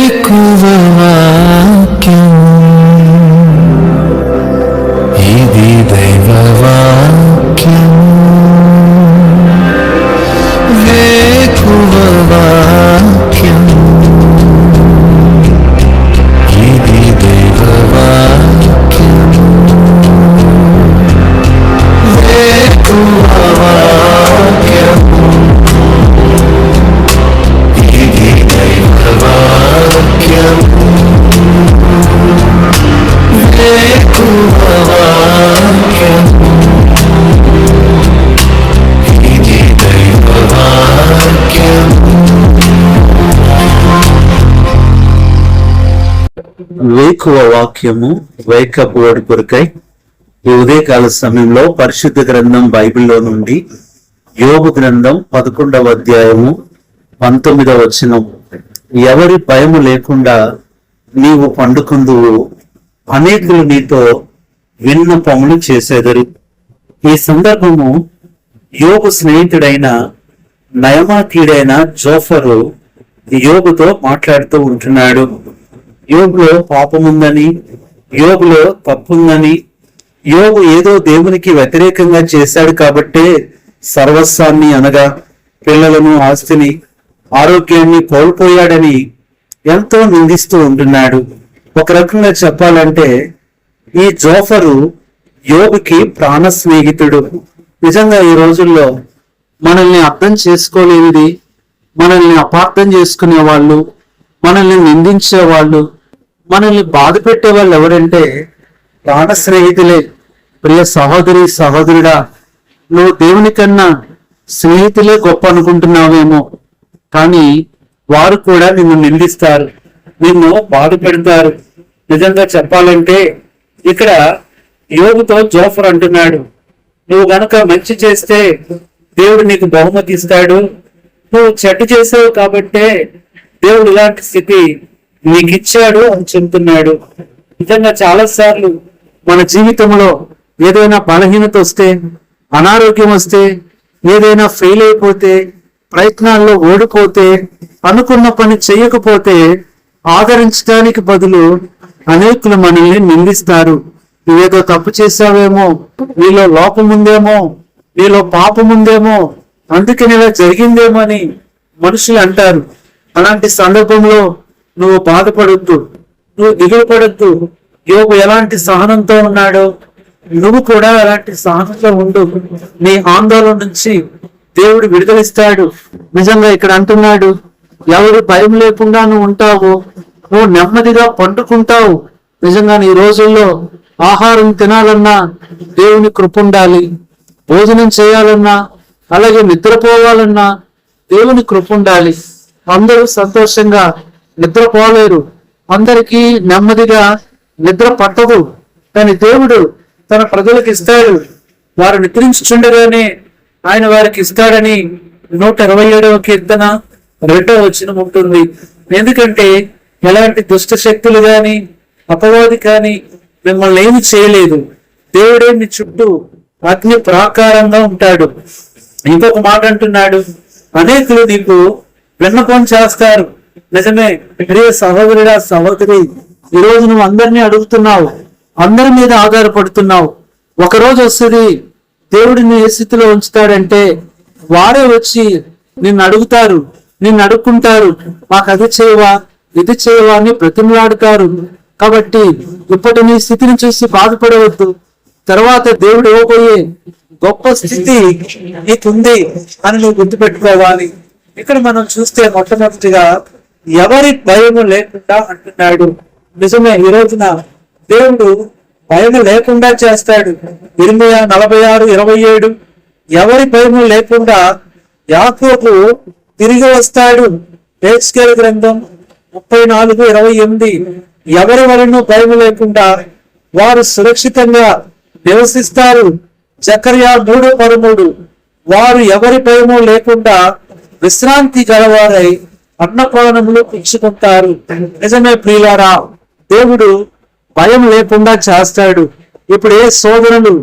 ఇది దైవవాక్యం వేకువవాక్యం ఇది దైవవాక్యం వేకువవాక్యం ఇది దైవవాక్యం వేకువవాక్యం ఇది దైవవాక్యం. వేకువ వాక్యము వేకప్ వర్డ్ కొరకై ఈ ఉదయకాల సమయంలో పరిశుద్ధ గ్రంథం బైబిల్లో నుండి యోబు గ్రంథం 11వ అధ్యాయము 19వ వచనం. ఎవరి భయము లేకుండా నీవు పండుకుందువు, అనేకులు నీతో విన్నపములు చేసేదరు. ఈ సందర్భము యోబు స్నేహితుడైన నయమాతీయుడైన జోఫరు యోబుతో మాట్లాడుతూ ఉంటున్నాడు. యోబులో పాపముందని, యోబులో తప్పుందని, యోబు ఏదో దేవునికి వ్యతిరేకంగా చేశాడు కాబట్టే సర్వస్వాన్ని అనగా పిల్లలను, ఆస్తిని, ఆరోగ్యాన్ని కోల్పోయాడని ఎంతో నిందిస్తూ ఉంటున్నాడు. ఒక రకంగా చెప్పాలంటే ఈ జోఫరు యోబుకి ప్రాణ స్నేహితుడు. నిజంగా ఈ రోజుల్లో మనల్ని అర్థం చేసుకోలేనిది, మనల్ని అపార్థం చేసుకునే వాళ్ళు, మనల్ని నిందించే వాళ్ళు, మనల్ని బాధ పెట్టే వాళ్ళు ఎవరంటే ప్రాణ స్నేహితులే. ప్రియ సహోదరి సహోదరుడా, నువ్వు దేవుని కన్నా స్నేహితులే గొప్ప అనుకుంటున్నావేమో, కానీ వారు కూడా నిన్ను నిందిస్తారు, నిన్ను బాధ పెడతారు. నిజంగా చెప్పాలంటే ఇక్కడ యోబుతో జోఫర్ అంటున్నాడు, నువ్వు గనక మంచి చేస్తే దేవుడు నీకు బహుమతి ఇస్తాడు, నువ్వు చెడ్డ చేసావు కాబట్టే దేవుడు ఇలాంటి స్థితి నీకు ఇచ్చాడు అని చెబుతున్నాడు. నిజంగా చాలా సార్లు మన జీవితంలో ఏదైనా బలహీనత వస్తే, అనారోగ్యం వస్తే, ఏదైనా ఫెయిల్ అయిపోతే, ప్రయత్నాల్లో ఓడిపోతే, అనుకున్న పని చేయకపోతే ఆదరించడానికి బదులు అనేకులు మనల్ని నిందిస్తారు. నువ్వేదో తప్పు చేసావేమో, నీలో లోపం ఉందేమో, నీలో పాపం ఉందేమో, అందుకని ఇలా జరిగిందేమో అని మనుషులు అంటారు. అలాంటి సందర్భంలో నువ్వు బాధపడొద్దు, నువ్వు దిగులు పడొద్దు. యోబు ఎలాంటి సహనంతో ఉన్నాడో నువ్వు కూడా అలాంటి సహనంతో ఉండు. నీ ఆందోళన నుంచి దేవుడు విడుదలిస్తాడు. నిజంగా ఇక్కడ అంటున్నాడు, ఎవరు భయం లేకుండా నువ్వు ఉంటావు, నువ్వు నెమ్మదిగా పండుకుంటావు. నిజంగా ఈ రోజుల్లో ఆహారం తినాలన్నా దేవుని కృప ఉండాలి, భోజనం చేయాలన్నా అలాగే నిద్రపోవాలన్నా దేవుని కృప ఉండాలి. అందరూ సంతోషంగా నిద్రపోలేరు, అందరికీ నెమ్మదిగా నిద్ర పట్టదు. కానీ దేవుడు తన ప్రజలకు ఇస్తాడు. వారు నిద్రించుచుండగానే ఆయన వారికి ఇస్తాడని 127వ కీర్తన 2వ వచనం ఉంటుంది. ఎందుకంటే ఎలాంటి దుష్ట శక్తులు గాని అపవాది కానీ మిమ్మల్ని ఏమి చేయలేదు. దేవుడే మీ చుట్టూ అగ్ని ప్రాకారంగా ఉంటాడు. ఇంకొక మాట అంటున్నాడు, అనేకులు నీకు విన్నపం చేస్తారు. నిజమే ప్రియ సహోదరుడా సహోదరి, ఈరోజు నువ్వు అందరినీ అడుగుతున్నావు, అందరి మీద ఆధారపడుతున్నావు. ఒకరోజు వస్తుంది దేవుడిని ఏ స్థితిలో ఉంచుతాడంటే వారే వచ్చి నిన్ను అడుగుతారు, నిన్ను అడుక్కుంటారు, మాకు అది చేయవా ఇది చేయవా అని బ్రతిమలాడుతారు. కాబట్టి ఇప్పటి నీ స్థితిని చూసి బాధపడవద్దు. తర్వాత దేవుడు ఇవ్వబోయే గొప్ప స్థితి నీకుంది అని నువ్వు గుర్తుపెట్టుకోవాలి. ఇక్కడ మనం చూస్తే మొట్టమొదటిగా ఎవరి భయము లేకుండా అంటున్నాడు. నిజమే, ఈ రోజున దేవుడు భయము లేకుండా చేస్తాడు. ఇర్మీయా 46:27 ఎవరి భయము లేకుండా యాకోబు తిరిగి వస్తాడు. హెజ్కేలు గ్రంథం 34:28 ఎవరి వలన భయము లేకుండా వారు సురక్షితంగా నివసిస్తారు. జకర్యా 3:13 వారు ఎవరి భయము లేకుండా విశ్రాంతి గలవారై అన్నపానములు పుచ్చుకుంటారు. నిజమే ప్రియులారా, దేవుడు భయం లేకుండా చేస్తాడు. ఇప్పుడు ఏ శోధనలు,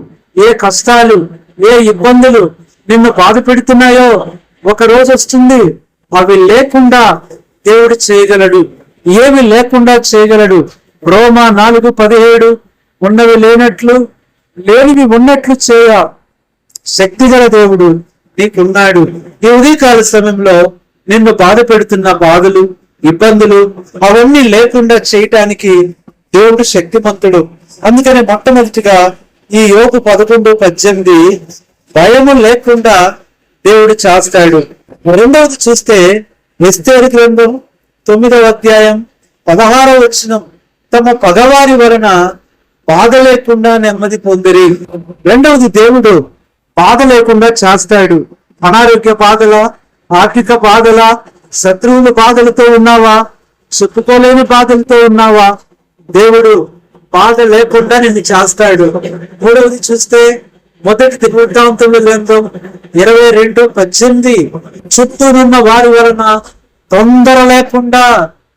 ఏ కష్టాలు, ఏ ఇబ్బందులు నిన్ను బాధ పెడుతున్నాయో ఒక రోజు వస్తుంది, అవి లేకుండా దేవుడు చేయగలడు. ఏమి లేకుండా చేయగలడు. రోమా 4:17 ఉన్నవి లేనట్లు లేనివి ఉన్నట్లు చేయ శక్తిగల దేవుడు నీకున్నాడు. ఈ ఉదయకాల సమయంలో నిన్ను బాధ పెడుతున్న బాధలు, ఇబ్బందులు అవన్నీ లేకుండా చేయటానికి దేవుడు శక్తిమంతుడు. అందుకని మొట్టమొదటిగా ఈ యోబు 11:18 భయము లేకుండా దేవుడు చేస్తాడు. రెండవది చూస్తే ఎస్తేరు గ్రంథం 9వ అధ్యాయం 16వ వచనం, తమ పగవారి వలన బాధ లేకుండా నెమ్మది పొందిరి. రెండవది దేవుడు బాధ లేకుండా చేస్తాడు. అనారోగ్య బాధల, ఆర్థిక బాధల, శత్రువుల బాధలతో ఉన్నావా, చెప్పుకోలేని బాధలతో ఉన్నావా, దేవుడు బాధ లేకుండా నిన్ను చేస్తాడు. మూడవది చూస్తే మొదటి దినవృత్తాంతముల గ్రంథం 22:18 చుట్టూనున్న వారి వలన తొందర లేకుండా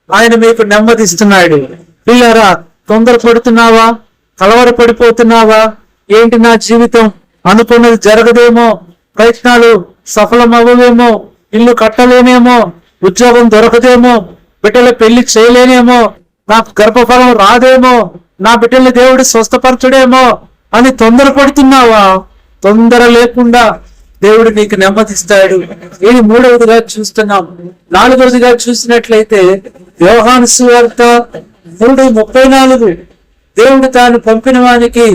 ఆయన మీకు నెమ్మదిస్తున్నాడు. పిల్లరా, తొందర పడుతున్నావా, కలవరపడిపోతున్నావా, ఏంటి నా జీవితం అనుకున్నది జరగదేమో, ప్రయత్నాలు సఫలమవ్వవేమో, ఇల్లు కట్టలేనేమో, ఉద్యోగం దొరకదేమో, బిడ్డల పెళ్లి చేయలేనేమో, నాకు గర్భఫలం రాదేమో, నా బిడ్డల్ని దేవుడు స్వస్థపరచుడేమో అని తొందరపడుతున్నావా? తొందర లేకుండా దేవుడు నీకు నెమ్మదిస్తాడు. ఇది మూడవదిగా చూస్తున్నాం. నాలుగవదిగా చూసినట్లయితే యోహాను సువార్త 3:34 దేవుడు తాను పంపిన వానికి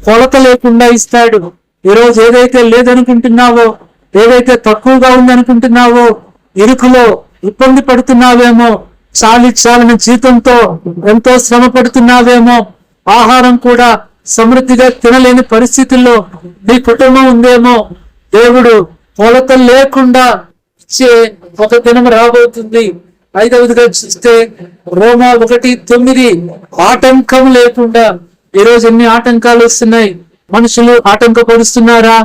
కొలత లేకుండా ఇస్తాడు. ఈరోజు ఏదైతే లేదనుకుంటున్నావో, ఏదైతే తక్కువగా ఉందనుకుంటున్నావో, ఇరుకులో ఇబ్బంది పడుతున్నావేమో, చాలని జీతంతో ఎంతో శ్రమ పడుతున్నావేమో, ఆహారం కూడా సమృద్ధిగా తినలేని పరిస్థితుల్లో నీ కుటుంబం ఉందేమో, దేవుడు కొలత లేకుండా ఇచ్చే ఒక దినం రాబోతుంది. ఐదవదిగా చూస్తే రోమా 1:9 ఆటంకం లేకుండా. ఈరోజు ఎన్ని ఆటంకాలు వస్తున్నాయి. మనుషులు ఆటంకపరుస్తున్నారా,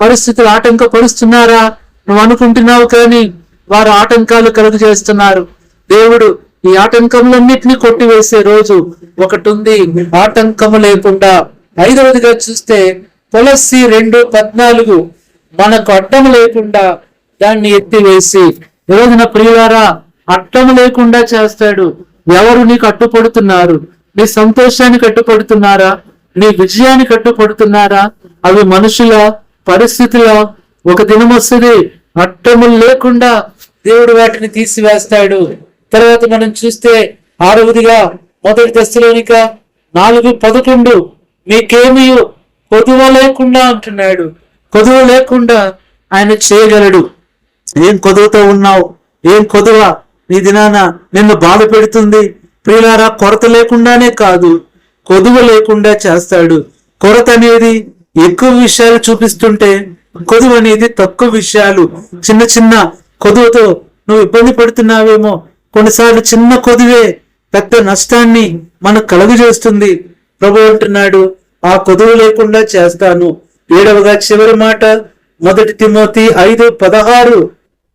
పరిస్థితులు ఆటంకపరుస్తున్నారా నువ్వు అనుకుంటున్నావు, కానీ వారు ఆటంకాలు కలుగు చేస్తున్నారు. దేవుడు ఈ ఆటంకములన్నిటినీ కొట్టివేసే రోజు ఒకటి ఉంది, ఆటంకము లేకుండా. ఐదవదిగా చూస్తే తులసి 2:14 మనకు అడ్డము లేకుండా దాన్ని ఎత్తివేసి. ఈరోజున ప్రియులారా, అడ్డము లేకుండా చేస్తాడు. ఎవరు నీకు అడ్డుపడుతున్నారు? నీ సంతోషాన్ని కట్టుపడుతున్నారా? నీ విజయాన్ని కట్టుపడుతున్నారా? అవి మనుషుల పరిస్థితుల. ఒక దినం వస్తుంది అడ్డములు లేకుండా దేవుడు వాటిని తీసివేస్తాడు. తర్వాత మనం చూస్తే ఆరవదిగా మొదటి దశలోనిక 4:11 మీకేమీ కొదువ లేకుండా అంటున్నాడు. కొదువ లేకుండా ఆయన చేయగలడు. ఏం కొదువతో ఉన్నావు? ఏం కొదువ నీ దినాన నిన్ను బాధ పెడుతుంది? ప్రియులారా, కొరత లేకుండానే కాదు, కొదువ లేకుండా చేస్తాడు. కొరత అనేది ఎక్కువ విషయాలు చూపిస్తుంటే, కొదువ అనేది తక్కువ విషయాలు. చిన్న చిన్న కొదువతో నువ్వు ఇబ్బంది పడుతున్నావేమో. కొన్నిసార్లు చిన్న కొదువే పెద్ద నష్టాన్ని మనకు కలుగజేస్తుంది. ప్రభు అంటున్నాడు, ఆ కొదువ లేకుండా చేస్తాను. ఏడవగా చివరి మాట మొదటి తిమోతి 5:16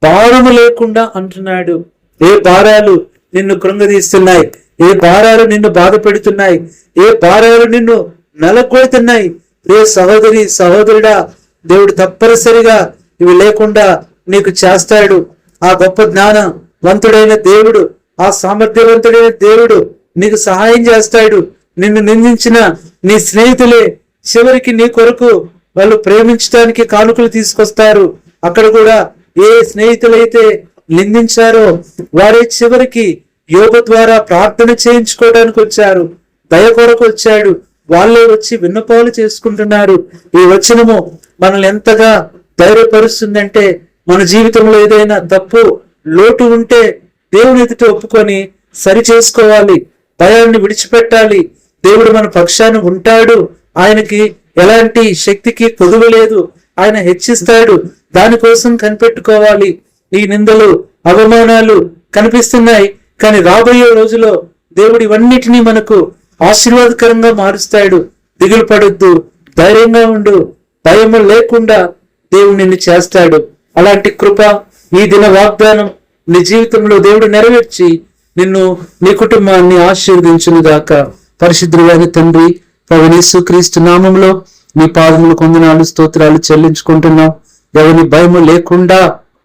భారము లేకుండా అంటున్నాడు. ఏ భారాలు నిన్ను కృంగదీస్తున్నాయి? ఏ భారాలు నిన్ను బాధ పెడుతున్నాయి? ఏ భారాలు నిన్ను నెలకొడుతున్నాయి? ఏ సహోదరి సహోదరుడా, దేవుడు తప్పనిసరిగా ఇవి లేకుండా నీకు చేస్తాడు. ఆ గొప్ప జ్ఞానవంతుడైన దేవుడు, ఆ సామర్థ్యవంతుడైన దేవుడు నీకు సహాయం చేస్తాడు. నిన్ను నిందించిన నీ స్నేహితులే చివరికి నీ కొరకు వాళ్ళు ప్రేమించడానికి కానుకలు తీసుకొస్తారు. అక్కడ కూడా ఏ స్నేహితులైతే నిందించారో వారే చివరికి యోబు ద్వారా ప్రార్థన చేయించుకోవడానికి వచ్చారు. దయ కొరకు వచ్చాడు. వాళ్ళే వచ్చి విన్నపాలు చేసుకుంటున్నారు. ఈ వచనము మనల్ని ఎంతగా ధైర్యపరుస్తుందంటే, మన జీవితంలో ఏదైనా తప్పు లోటు ఉంటే దేవుని ఎదుట ఒప్పుకొని సరి చేసుకోవాలి. భయాన్ని విడిచిపెట్టాలి. దేవుడు మన పక్షాన ఉంటాడు. ఆయనకి ఎలాంటి శక్తికి కొదువ లేదు. ఆయన హెచ్చిస్తాడు. దానికోసం కనిపెట్టుకోవాలి. ఈ నిందలు, అవమానాలు కనిపిస్తున్నాయి, కానీ రాబోయే రోజులో దేవుడు ఇవన్నిటినీ మనకు ఆశీర్వాదకరంగా మారుస్తాడు. దిగులు పడొద్దు, ధైర్యంగా ఉండు. భయము లేకుండా దేవుడు నిన్ను చేస్తాడు. అలాంటి కృప, ఈ దిన వాగ్దానం నీ జీవితంలో దేవుడు నెరవేర్చి నిన్ను, నీ కుటుంబాన్ని ఆశీర్వదించును గాక. పరిశుద్ధుడైన తండ్రి, ప్రభువైన యేసుక్రీస్తు నామములో నీ పాదములు వందనాలు స్తోత్రాలు చెల్లించుకుంటున్నాం. ఎవరి భయము లేకుండా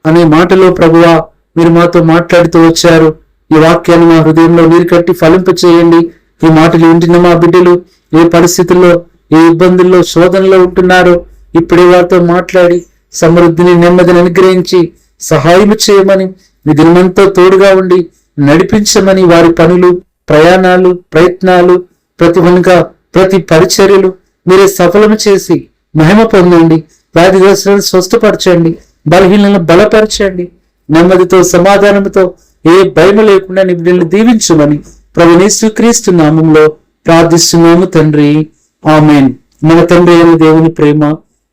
అనే మాటలో ప్రభువా మీరు మాతో మాట్లాడుతూ వచ్చారు. ఈ వాక్యాన్ని మా హృదయంలో నీరు కట్టి ఫలింప చేయండి. ఈ మాటలు వింటున్న మా బిడ్డలు ఏ పరిస్థితుల్లో, ఏ ఇబ్బందుల్లో, శోధనలో ఉంటున్నారో ఇప్పుడే వారితో మాట్లాడి సమృద్ధిని, నెమ్మదిని అనుగ్రహించి సహాయం చేయమని, మీ దినమంతా తోడుగా ఉండి నడిపించమని, వారి పనులు, ప్రయాణాలు, ప్రయత్నాలు, ప్రతి పరిచర్యలు మీరే సఫలం చేసి మహిమ పొందండి. వ్యాధిగ్రస్తులను స్వస్థపరచండి, బలహీనలను బలపరచండి. నెమ్మదితో, సమాధానంతో, ఏ భయం లేకుండా నీ బిడ్డలను దీవించమని ప్రభువైన యేసుక్రీస్తు నామంలో ప్రార్థిస్తున్నాము తండ్రి, ఆమేన్. మన తండ్రి అయిన దేవుని ప్రేమ,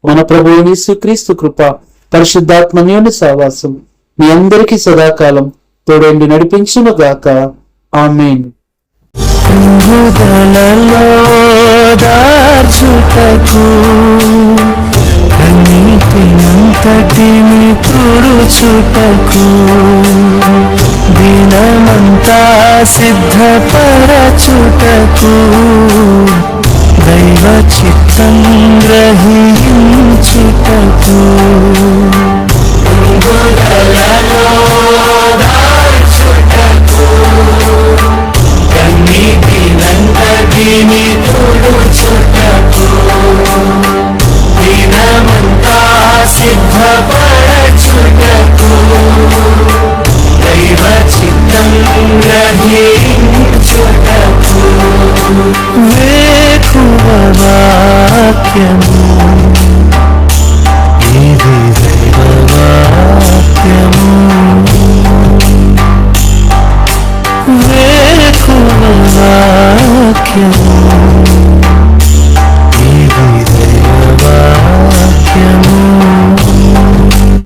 మన ప్రభువైన యేసుక్రీస్తు కృప, పరిశుద్ధాత్మన్యోని సహవాసం మీ అందరికీ సదాకాలం తోడండి నడిపించును గాక. ఆమేన్. ప్రభుదలలో దాచుటకు కన్నీటినంతటిని తుడుచుటకు దినమంతా సిద్ధపరచుటకు దైవ చిత్తం గ్రహించుటకు కన్నీటినంతటిని తుడుచుటకు దినమంతా సిద్ధపరచుటకు దైవ చిత్తం గ్రహించుటకు వేకువ వాక్యము